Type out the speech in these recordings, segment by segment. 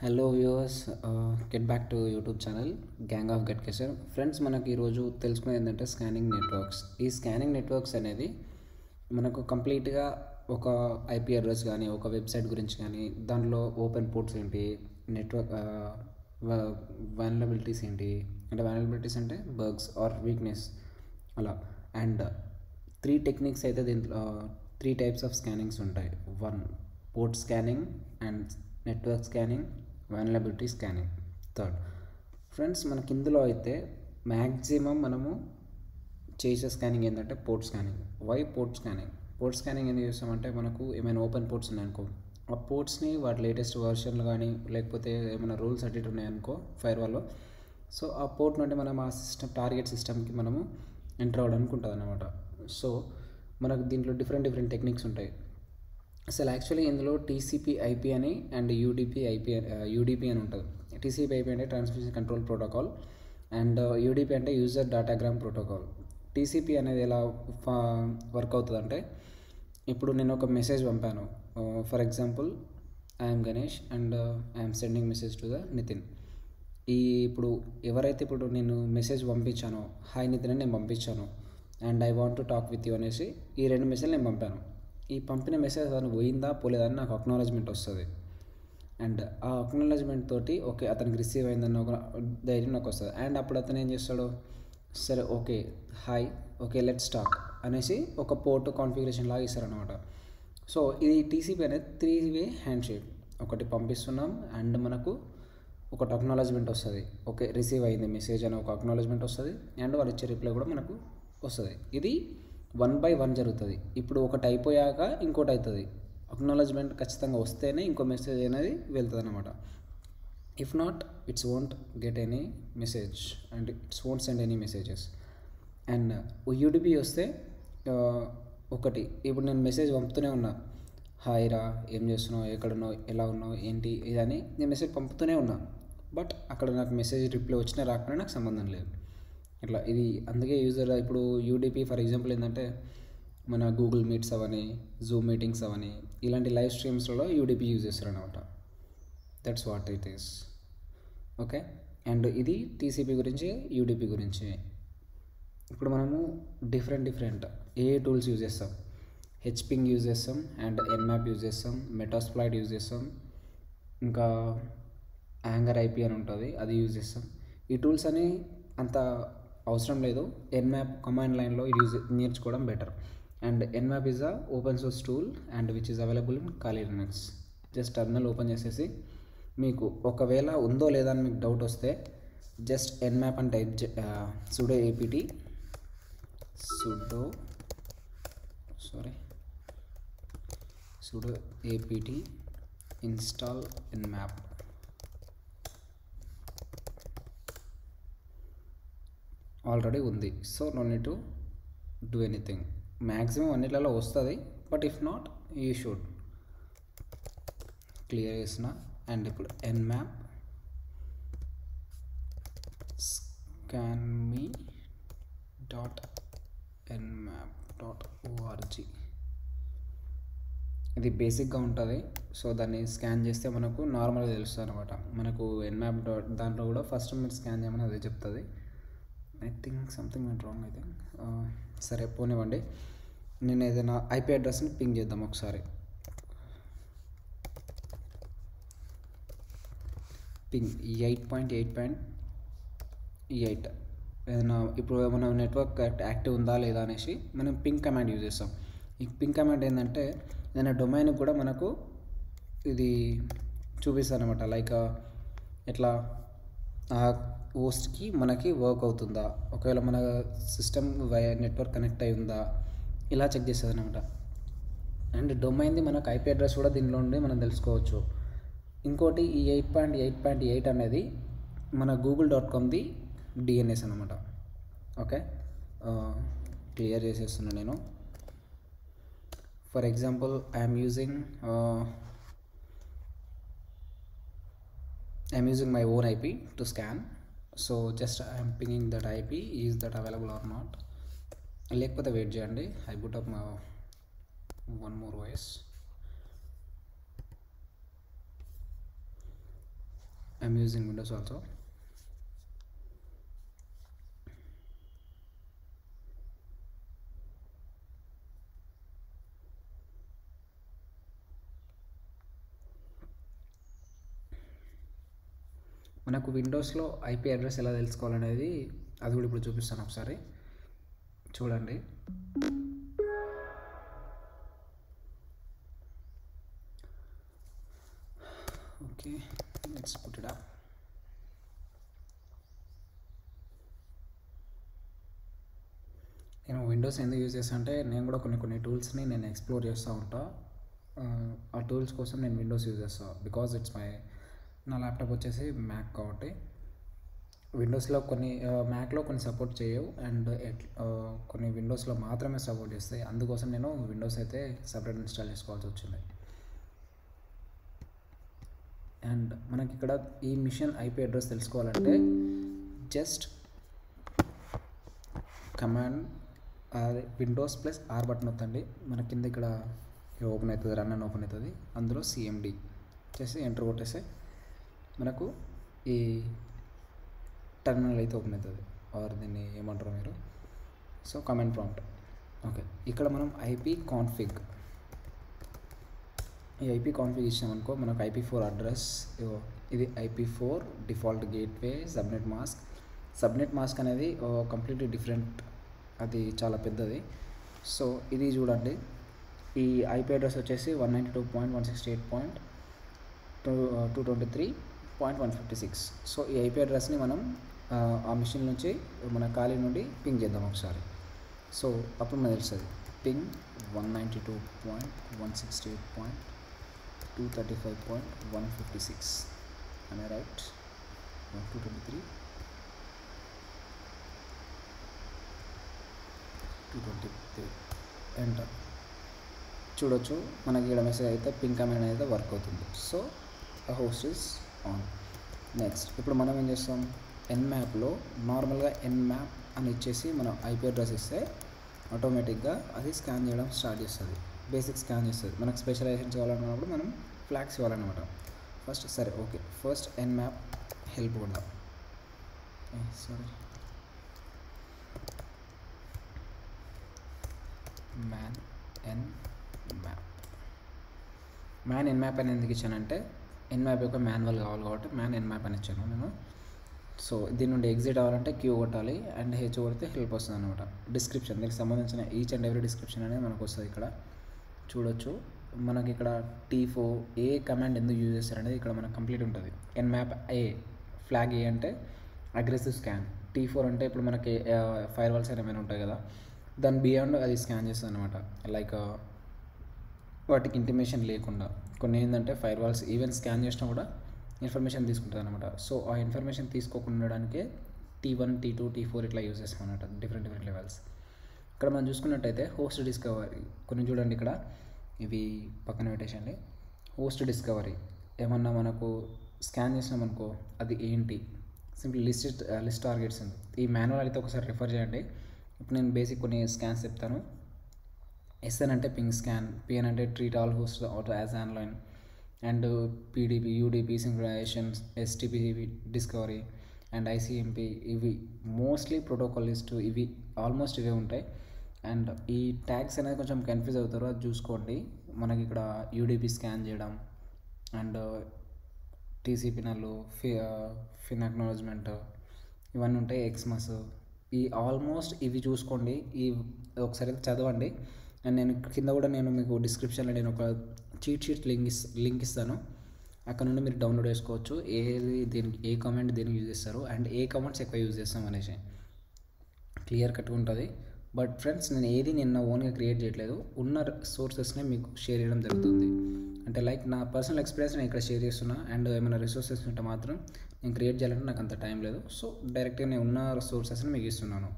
Hello viewers, get back to YouTube channel gang of get kesar. Friends, మనకి ఈరోజు తెలుసుకునేది ఏంటంటే స్కానింగ్ నెట్వర్క్స్. ఈ స్కానింగ్ నెట్వర్క్స్ అనేది మనకు కంప్లీట్గా ఒక ఐపీ అడ్రస్ కానీ ఒక వెబ్సైట్ గురించి కానీ దాంట్లో ఓపెన్ పోర్ట్స్ ఏంటి, నెట్వర్క్ వల్నరబిలిటీస్ ఏంటి, అంటే వల్నరబిలిటీస్ అంటే బగ్స్ ఆర్ వీక్నెస్ అలా. అండ్ త్రీ టెక్నిక్స్ అయితే దీంట్లో త్రీ టైప్స్ ఆఫ్ స్కానింగ్స్ ఉంటాయి. One, port scanning, and network scanning, vulnerability scanning. Third, friends, మనకి ఇందులో అయితే మ్యాక్సిమం మనము చేసే స్కానింగ్ ఏంటంటే port scanning. Why port scanning? Port scanning ఎందుకు చేస్తామంటే మనకు ఏమైనా ఓపెన్ పోర్ట్స్ ఉన్నాయనుకో, ఆ పోర్ట్స్ని వాటి లేటెస్ట్ వర్షన్లు కానీ లేకపోతే ఏమైనా రూల్స్ అటు ఉన్నాయనుకో ఫైర్వాల్లో, సో ఆ పోర్ట్ నుండి మనం ఆ సిస్టమ్ టార్గెట్ సిస్టమ్కి మనము ఎంటర్ అవ్వడానికి ఉంటుంది అన్నమాట. సో మనకు దీంట్లో డిఫరెంట్ టెక్నిక్స్ ఉంటాయి. అసలు యాక్చువల్లీ ఇందులో టీసీపీ ఐపీ అని అండ్ యూడిపి అని ఉంటుంది. టీసీపీ ఐపీ అంటే transmission control protocol, and UDP అంటే యూజర్ డేటాగ్రామ్ ప్రోటోకాల్. టీసీపీ అనేది ఎలా వర్క్ అవుతుంది అంటే, ఇప్పుడు నేను ఒక మెసేజ్ పంపాను. For example, I'm Ganesh and I'm sending message to the Nitin. ఇప్పుడు ఎవరైతే ఇప్పుడు నేను మెసేజ్ పంపించానో, హాయ్ నితిన్ అని నేను పంపించాను, and I want to talk with you అనేసి ఈ రెండు మెసేజ్లు నేను పంపాను. ఈ పంపిన మెసేజ్ అతను పోయిందా పోలేదని నాకు అక్నాలజ్మెంట్ వస్తుంది. అండ్ ఆ అక్నాలజ్మెంట్ తోటి ఓకే అతనికి రిసీవ్ అయిందన్న ఒక ధైర్యం నాకు వస్తుంది. అండ్ అప్పుడు అతను ఏం చేస్తాడు, సరే okay hi, okay let's talk అనేసి ఒక పోర్ట్ కాన్ఫిగరేషన్ లాగా ఇస్తారనమాట. సో ఇది టీసీపీ అనేది 3-way హ్యాండ్ షేక్. ఒకటి పంపిస్తున్నాం అండ్ మనకు ఒకటి అక్నాలజ్మెంట్ వస్తుంది, ఓకే రిసీవ్ అయింది మెసేజ్ అని ఒక అక్నాలజ్మెంట్ వస్తుంది, అండ్ వాళ్ళు ఇచ్చే రిప్లై కూడా మనకు వస్తుంది. ఇది 1/1 జరుగుతుంది. ఇప్పుడు ఒకటి అయిపోయాక ఇంకోటి అవుతుంది. అక్నాలజ్మెంట్ ఖచ్చితంగా వస్తేనే ఇంకో మెసేజ్ అనేది వెళ్తుంది అనమాట. If not, it's won't get any message and it's won't send any messages. And UDP వస్తే ఒకటి, ఇప్పుడు నేను మెసేజ్ పంపుతూనే ఉన్నా, హాయ్ రా, ఏం చేస్తున్నావు, ఎక్కడున్నావు, ఎలా ఉన్నావు, ఏంటి ఇదని నేను మెసేజ్ పంపుతూనే ఉన్నా. బట్ అక్కడ నాకు మెసేజ్ రిప్లై వచ్చినా రాకుండా నాకు సంబంధం లేదు. ఇట్లా ఇది అందుకే యూజర్ ఇప్పుడు యూడిపి ఫర్ ఎగ్జాంపుల్ ఏంటంటే మన గూగుల్ మీట్స్ అవని, జూమ్ మీటింగ్స్ అవని, ఇలాంటి లైవ్ స్ట్రీమ్స్లలో యూడిపి యూజ్ చేస్తారు అనమాట. That's what it is. Okay, and ఇది టీసీపీ గురించి, యూడిపి గురించి. ఇప్పుడు మనము డిఫరెంట్ ఏ టూల్స్ యూజ్ చేస్తాం. హెచ్పింగ్ యూజ్ చేస్తాం, అండ్ ఎన్మ్యాప్ యూజ్ చేస్తాం, మెటాస్ప్లాయిడ్ యూజ్ చేస్తాం, ఇంకా యాంగర్ ఐపీ అని ఉంటుంది, అది యూజ్ చేస్తాం. ఈ టూల్స్ అని అంత అవసరం లేదు. ఎన్మ్యాప్ కమాండ్ లైన్లో నేర్చుకోవడం better. And Nmap is a open source tool and which is available in Kali Linux. Just terminal open చేసేసి మీకు ఒకవేళ ఉందో లేదా అని మీకు డౌట్ వస్తే జస్ట్ ఎన్మ్యాప్ అని type sudo apt install nmap. Already ఉంది, so no need to do anything. Maximum అన్నిట్లలో వస్తుంది, but if not you should. Clear చేసిన. అండ్ ఇప్పుడు ఎన్మ్యాప్ scanme.nmap.org. ఇది బేసిక్గా ఉంటుంది. సో దాన్ని స్కాన్ చేస్తే మనకు నార్మల్గా తెలుస్తుంది అనమాట. మనకు ఎన్మ్యాప్ దాంట్లో కూడా ఫస్ట్ మీరు స్కాన్ చేయమని అదే చెప్తుంది. I think something went wrong. సరే పోనివ్వండి. నేను ఏదైనా ఐపీ అడ్రస్ని పింగ్ చేద్దాం ఒకసారి. పింగ్ 8.8.8. ఏదైనా ఇప్పుడు మన నెట్వర్క్ యాక్టివ్ ఉందా లేదా అనేసి మనం పింగ్ కమాండ్ యూజ్ చేస్తాం. ఈ పింగ్ కమాండ్ ఏంటంటే ఏదైనా డొమైన్కి కూడా మనకు ఇది చూపిస్తుంది అనమాట. లైక్ ఎట్లా ఆ హోస్ట్కి మనకి వర్క్ అవుతుందా, ఒకవేళ మన సిస్టమ్ నెట్వర్క్ కనెక్ట్ అయి ఉందా, ఇలా చెక్ చేస్తుంది అనమాట. అండ్ డొమైన్ది మనకు ఐపీ అడ్రస్ కూడా దీనిలో ఉండి మనం తెలుసుకోవచ్చు. ఇంకోటి ఈ 8.8.8 అనేది మన google.comది డిఎన్ఎస్ అనమాట. ఓకే, క్లియర్ చేసేస్తున్నాను నేను. For example I'm using my own IP to scan. So just I am pinging that IP, is that available or not. లేకపోతే వెయిట్ చేయండి, I boot up my one more OS. I'm using Windows also. మనకు విండోస్లో IP address ఎలా తెలుసుకోవాలనేది అది కూడా ఇప్పుడు చూపిస్తాను, ఒకసారి చూడండి. Okay, let's put it up. నేను విండోస్ ఎందుకు యూజ్ చేస్తాను అంటే, నేను కూడా కొన్ని టూల్స్ని నేను ఎక్స్ప్లోర్ చేస్తూ ఉంటా. ఆ టూల్స్ కోసం నేను విండోస్ యూజ్ చేస్తాను. బికాజ్ ఇట్స్ నా ల్యాప్టాప్ వచ్చేసి మ్యాక్ కాబట్టి విండోస్లో మ్యాక్లో కొన్ని సపోర్ట్ చేయవు, అండ్ కొన్ని విండోస్లో మాత్రమే సపోర్ట్ చేస్తాయి. అందుకోసం నేను విండోస్ అయితే సపరేట్ ఇన్స్టాల్ చేసుకోవాల్సి వచ్చింది. అండ్ మనకి ఇక్కడ ఈ మిషన్ ఐపీ అడ్రస్ తెలుసుకోవాలంటే just command windows plus R button వస్తుంది. మన కింద ఇక్కడ ఓపెన్ అవుతుంది, రన్ అని ఓపెన్ అవుతుంది. అందులో సిఎండి చేసి ఎంటర్ కొట్టేస్తే మనకు ఈ టెర్మినల్ అయితే ఓపెన్ అవుతుంది, ఆర్ దీన్ని ఏమంటారు మీరు, సో కమాండ్ ప్రాంప్ట్. ఓకే, ఇక్కడ మనం ఐపీ కాన్ఫిగ్ ఇచ్చామనుకో, మనకు IP4 అడ్రస్ ఇది IP4 default gateway subnet mask అనేది కంప్లీట్లీ డిఫరెంట్, అది చాలా పెద్దది. సో ఇది చూడండి, ఈ ఐపీ అడ్రస్ వచ్చేసి 192.168.223.156. సో ఈ ఐపీ అడ్రస్ని మనం ఆ మిషన్ నుంచి మన ఖాళీ నుండి పింగ్ చేద్దాం ఒకసారి. సో అప్పుడు మనకు తెలుస్తుంది పింగ్ 192.168.235.156 అనే రైట్ 223 ఎంటర్. చూడొచ్చు మనకి ఇక్కడ మెసేజ్ అయితే పింగ్ కమాండ్ అయితే వర్క్ అవుతుంది. సో ఆ హోస్ట్ ఇస్ ఆన్. నెక్స్ట్ ఇప్పుడు మనం ఏం చేస్తాం, ఎన్మ్యాప్లో నార్మల్గా ఎన్మ్యాప్ అని ఇచ్చేసి మనం ఐపీ అడ్రస్ ఇస్తే ఆటోమేటిక్గా అది స్కాన్ చేయడం స్టార్ట్ చేస్తుంది, బేసిక్ స్కాన్ చేస్తుంది. మనకు స్పెషలైజేషన్స్ కావాలన్నప్పుడు మనం ఫ్లాగ్స్ ఇవ్వాలన్నమాట. ఫస్ట్ ఎన్మ్యాప్ హెల్ప్ కూడా మ్యాన్ ఎన్మ్యాప్ అని ఎందుకు ఇచ్చానంటే, ఎన్మ్యాప్ యొక్క మాన్యువల్ కావాలి కాబట్టి ఎన్మ్యాప్ అని ఇచ్చాను నేను. సో దీని నుండి ఎగ్జిట్ అవ్వాలంటే క్యూ కొట్టాలి, అండ్ హెచ్ కొడితే హెల్ప్ వస్తుంది అనమాట. డిస్క్రిప్షన్, దీనికి సంబంధించిన ఈచ్ అండ్ ఎవ్రీ డిస్క్రిప్షన్ అనేది మనకు వస్తుంది. ఇక్కడ చూడొచ్చు మనకి ఇక్కడ T4 ఏ కమాండ్ ఎందుకు యూజ్ చేస్తారనేది ఇక్కడ మనకు కంప్లీట్ ఉంటుంది. ఎన్మ్యాప్ ఏ ఫ్లాగ్ ఏ అంటే అగ్రెసివ్ స్కాన్, T4 అంటే ఇప్పుడు మనకి ఫైర్ వాల్స్ ఏమైనా ఉంటాయి కదా, దాని బియాండ్ అది స్కాన్ చేస్తుంది అనమాట. లైక్ వాటికి ఇంటిమేషన్ లేకుండా కొన్ని ఏంటంటే ఫైర్ వాల్స్ ఈవెన్ స్కాన్ చేసినా కూడా ఇన్ఫర్మేషన్ తీసుకుంటుంది అనమాట. సో ఆ ఇన్ఫర్మేషన్ తీసుకోకుండా ఉండడానికే T1, T2, T4 ఇట్లా యూజ్ చేస్తాం అనమాట, డిఫరెంట్ లెవెల్స్. ఇక్కడ మనం చూసుకున్నట్టయితే హోస్ట్ డిస్కవరీ కొన్ని చూడండి, ఇక్కడ ఇవి పక్కన పెట్టేసండి. హోస్ట్ డిస్కవరీ ఏమన్నా మనకు స్కాన్ చేసినామనుకో అది ఏంటి, సింపుల్ లిస్ట్ టార్గెట్స్ ఉంది. ఈ మాన్యువల్ అయితే ఒకసారి రిఫర్ చేయండి. ఇప్పుడు నేను బేసిక్ కొన్ని స్కాన్స్ చెప్తాను. SN అంటే పింగ్ స్కాన్, PN అంటే treat all host auto as online, and PDP, UDP synchronisation, STP discovery, and ICMP. ఇవి మోస్ట్లీ ప్రోటోకాల్ లిస్ట్, ఇవి ఆల్మోస్ట్ ఇవే ఉంటాయి. అండ్ ఈ ట్యాగ్స్ అనేది కొంచెం కన్ఫ్యూజ్ అవుతారు, అది చూసుకోండి. మనకి ఇక్కడ UDP స్కాన్ చేయడం, and TCP null, fin acknowledgement, ఇవన్నీ ఉంటాయి. ఎక్స్మస్, ఈ ఆల్మోస్ట్ ఇవి చూసుకోండి. ఈ ఒకసారి చదవండి. అండ్ నేను కింద కూడా నేను మీకు డిస్క్రిప్షన్లో నేను ఒక చీట్ షీట్ లింక్ ఇస్తాను, అక్కడ నుండి మీరు డౌన్లోడ్ చేసుకోవచ్చు. దీనికి ఏ కమాండ్ దేనికి యూజ్ చేస్తారు అండ్ ఏ కమాండ్స్ ఎక్కువ యూజ్ చేస్తాం అనేసి క్లియర్ కట్గా ఉంటుంది. బట్ ఫ్రెండ్స్, నేను ఏది నిన్న ఓన్గా క్రియేట్ చేయట్లేదు, ఉన్న సోర్సెస్నే మీకు షేర్ చేయడం జరుగుతుంది. అంటే లైక్ నా పర్సనల్ ఎక్స్పీరియన్స్ నేను ఇక్కడ షేర్ చేస్తున్నా, అండ్ ఏమైనా రిసోర్సెస్ ఉంటే మాత్రం నేను క్రియేట్ చేయాలంటే నాకు అంత టైం లేదు. సో డైరెక్ట్గా నేను ఉన్న సోర్సెస్ని మీకు ఇస్తున్నాను.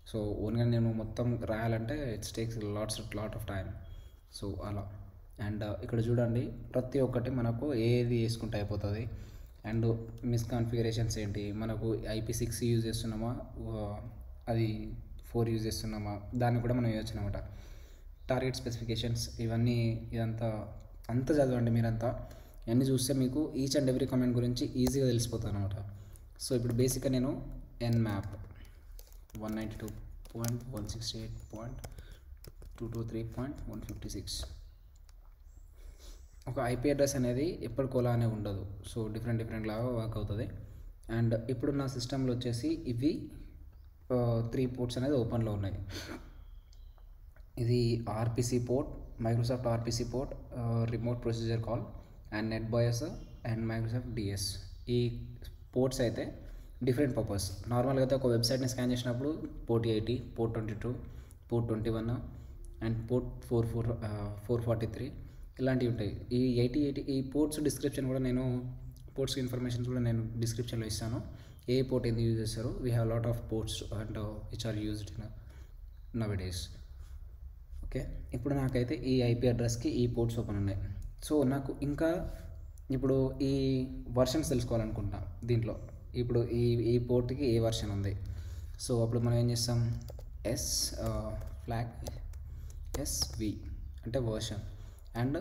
సో ఓన్గా నేను మొత్తం రాయాలంటే it's takes lot of time. So అలా. అండ్ ఇక్కడ చూడండి, ప్రతి ఒక్కటి మనకు ఏది వేసుకుంటే అయిపోతుంది. అండ్ మిస్కాన్ఫిగరేషన్స్ ఏంటి, మనకు IP6 యూజ్ చేస్తున్నామా, అది 4 యూజ్ చేస్తున్నామా, దాన్ని కూడా మనం వేయచ్చు అనమాట. టార్గెట్ స్పెసిఫికేషన్స్, ఇవన్నీ ఇదంతా చదవండి మీరంతా. ఇవన్నీ చూస్తే మీకు ఈచ్ అండ్ ఎవ్రీ కమెంట్ గురించి ఈజీగా తెలిసిపోతుంది అనమాట. సో ఇప్పుడు బేసిక్గా నేను nmap 192.168.223.156 ఒక ఐపీ అడ్రస్ అనేది ఎప్పటికోలానే ఉండదు. సో డిఫరెంట్ లాగా వర్క్ అవుతుంది. అండ్ ఇప్పుడు నా సిస్టంలో వచ్చేసి ఇవి 3 పోర్ట్స్ అనేది ఓపెన్లో ఉన్నాయి. ఇది RPC port, Microsoft RPC port, remote procedure call and NetBIOS and Microsoft DS. ఈ పోర్ట్స్ అయితే డిఫరెంట్ పర్పస్. నార్మల్గా అయితే ఒక వెబ్సైట్ని స్కాన్ చేసినప్పుడు port 80, port 22, port 21 and port 443 ఇలాంటివి ఉంటాయి. ఈ 80 ఈ పోర్ట్స్ డిస్క్రిప్షన్ కూడా నేను పోర్ట్స్ ఇన్ఫర్మేషన్స్ కూడా నేను డిస్క్రిప్షన్లో ఇస్తాను. ఏ పోర్ట్ ఎందుకు యూజ్ చేస్తారు. We have lot of ports and which are used in nowadays. Okay, ఇప్పుడు నాకైతే ఈ ఐపీ అడ్రస్కి ఈ పోర్ట్స్ ఓపెన్ ఉన్నాయి. సో నాకు ఇంకా ఇప్పుడు ఈ వర్షన్స్ తెలుసుకోవాలనుకుంటా దీంట్లో. ఇప్పుడు ఈ పోర్ట్కి ఏ వర్షన్ ఉంది. సో అప్పుడు మనం ఏం చేస్తాం, ఫ్లాగ్ ఎస్వి అంటే version and -o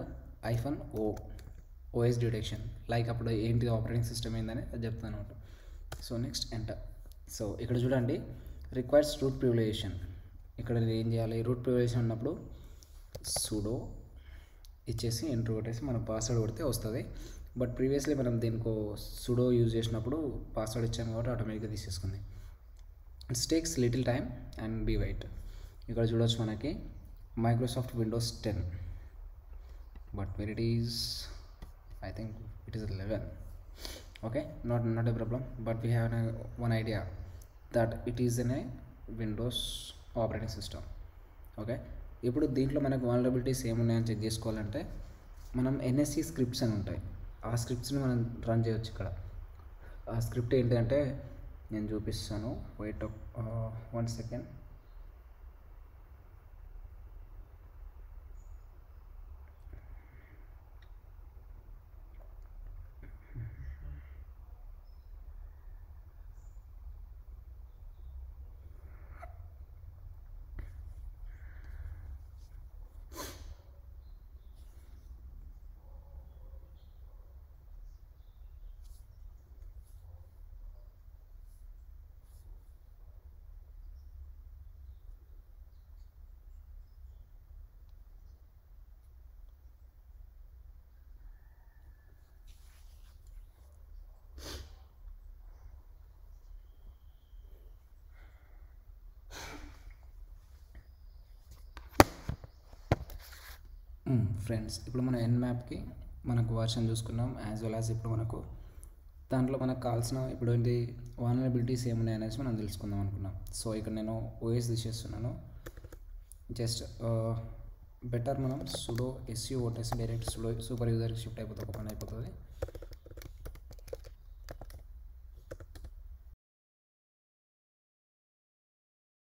OS detection, like అప్పుడు ఏంటి ఆపరేటింగ్ సిస్టమ్ ఏందని అది చెప్తాను అనమాట. So next enter. సో ఇక్కడ చూడండి, రిక్వైర్స్ రూట్ ప్రివిలేజేషన్. ఇక్కడ ఏం చేయాలి, రూట్ ప్రివిలేజేషన్ ఉన్నప్పుడు sudo ఇచ్చేసి ఎంటర్ కొట్టేసి మనం పాస్వర్డ్ కొడితే వస్తుంది. బట్ ప్రీవియస్లీ మనం దీనికో sudo యూజ్ చేసినప్పుడు పాస్వర్డ్ ఇచ్చాము కాబట్టి ఆటోమేటిక్గా తీసేసుకుంది. It's takes little time and be wait. ఇక్కడ చూడవచ్చు మనకి Microsoft Windows 10, but where it is, I think it is 11. Okay, not a problem, but we have one idea that it is in a Windows operating system. Okay, ఇప్పుడు దీంట్లో మనకు vulnerabilities ఏమున్నాయని check చేసుకోవాలంటే మనం NSC scripts అని ఉంటాయి. ఆ స్క్రిప్ట్స్ని మనం run చేయవచ్చు. ఇక్కడ ఆ స్క్రిప్ట్ ఏంటంటే నేను చూపిస్తాను, వెయిట్ 1 సెకండ్. ఫ్రెండ్స్, ఇప్పుడు మనం nmapకి మనకు వర్షన్ చూసుకున్నాం, యాజ్ వెల్ యాజ్ ఇప్పుడు మనకు దాంట్లో మనకు కావాల్సిన ఇప్పుడు ఏంటి వల్నరబిలిటీస్ ఏమున్నాయి అనేసి మనం తెలుసుకుందాం అనుకున్నాం. సో ఇక్కడ నేను ఓఎస్ తీసేస్తున్నాను. జస్ట్ బెటర్ మనం sudo su కొట్టేసి డైరెక్ట్ sudo సూపర్ యూజర్కి షిఫ్ట్ అయిపోతే ఓపెన్ అయిపోతుంది.